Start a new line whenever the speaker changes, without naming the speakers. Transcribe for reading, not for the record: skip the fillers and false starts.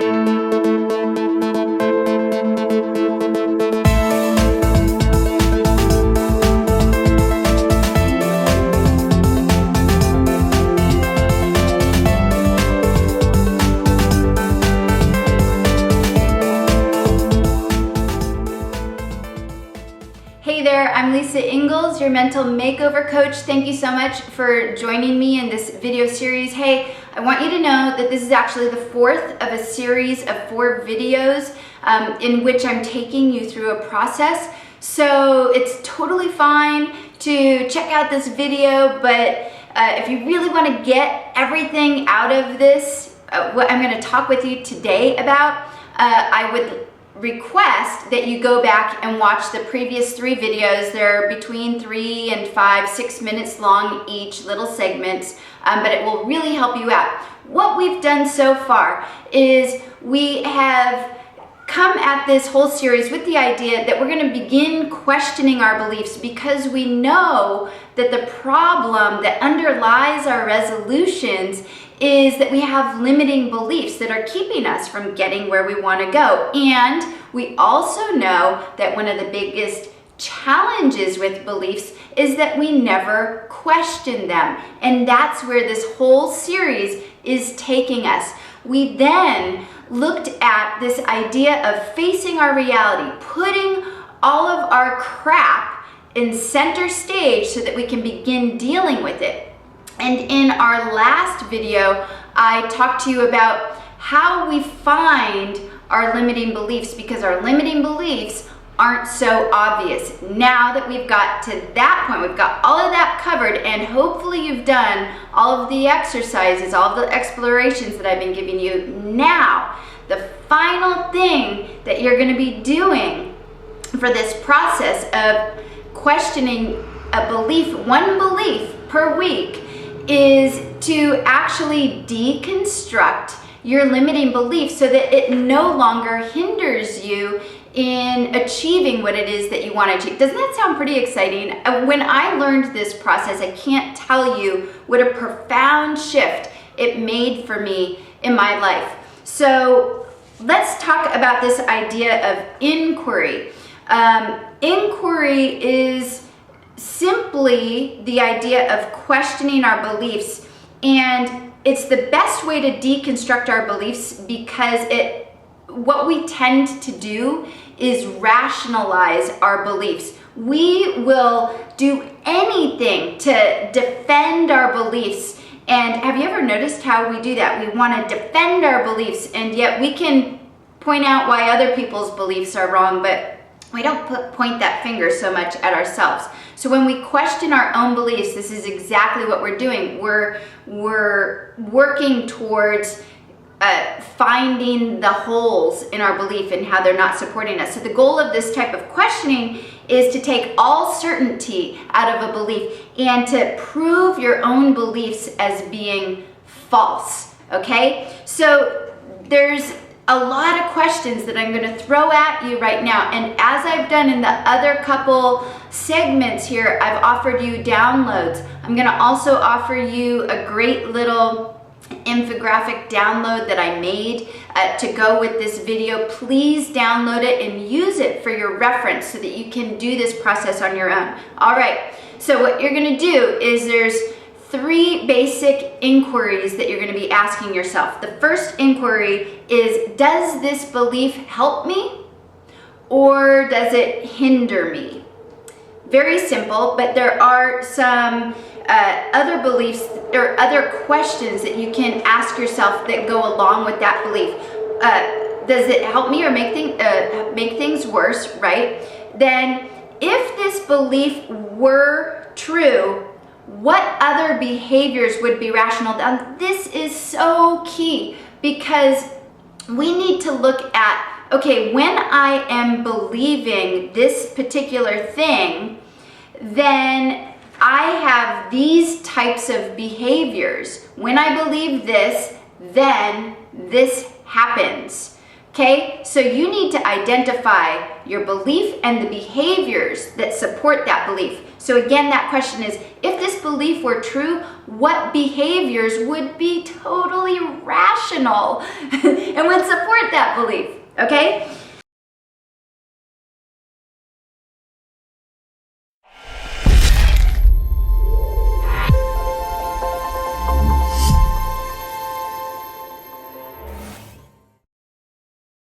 Hey there, I'm Engles, your mental makeover coach. Thank you so much for joining me in this video series. Hey, I want you to know that this is actually the fourth of a series of 4 videos in which I'm taking you through a process. So it's totally fine to check out this video, but if you really want to get everything out of this, what I'm going to talk with you today about, I would request that you go back and watch the previous 3 videos. They're between 3 and 5, 6 minutes long each, little segments, but it will really help you out. What we've done so far is we have come at this whole series with the idea that we're going to begin questioning our beliefs, because we know that the problem that underlies our resolutions is that we have limiting beliefs that are keeping us from getting where we want to go. And we also know that one of the biggest challenges with beliefs is that we never question them. And that's where this whole series is taking us. We then looked at this idea of facing our reality, putting all of our crap in center stage so that we can begin dealing with it. And in our last video, I talked to you about how we find our limiting beliefs, because our limiting beliefs aren't so obvious. Now that we've got to that point, we've got all of that covered, and hopefully you've done all of the exercises, all of the explorations that I've been giving you. Now, the final thing that you're going to be doing for this process of questioning a belief, one belief per week, is to actually deconstruct your limiting belief so that it no longer hinders you in achieving what it is that you want to achieve. Doesn't that sound pretty exciting? When I learned this process, I can't tell you what a profound shift it made for me in my life. So let's talk about this idea of inquiry. Inquiry is simply the idea of questioning our beliefs, and it's the best way to deconstruct our beliefs, because what we tend to do is rationalize our beliefs. We will do anything to defend our beliefs. And have you ever noticed how we do that? We want to defend our beliefs, and yet we can point out why other people's beliefs are wrong, but we don't point that finger so much at ourselves. So when we question our own beliefs, this is exactly what we're doing. We're working towards finding the holes in our belief and how they're not supporting us. So the goal of this type of questioning is to take all certainty out of a belief and to prove your own beliefs as being false, okay? So there's a lot of questions that I'm going to throw at you right now. And as I've done in the other couple segments here, I've offered you downloads. I'm going to also offer you a great little infographic download that I made to go with this video. Please download it and use it for your reference so that you can do this process on your own. All right, so what you're going to do is there's 3 basic inquiries that you're going to be asking yourself. The first inquiry is, does this belief help me or does it hinder me? Very simple, but there are some other beliefs or other questions that you can ask yourself that go along with that belief. Does it help me or make things worse, right? Then if this belief were true, what other behaviors would be rational? Now, this is so key, because we need to look at, okay, when I am believing this particular thing, then I have these types of behaviors. When I believe this, then this happens. Okay, so you need to identify your belief and the behaviors that support that belief. So again, that question is, if this belief were true, what behaviors would be totally rational and would support that belief, okay?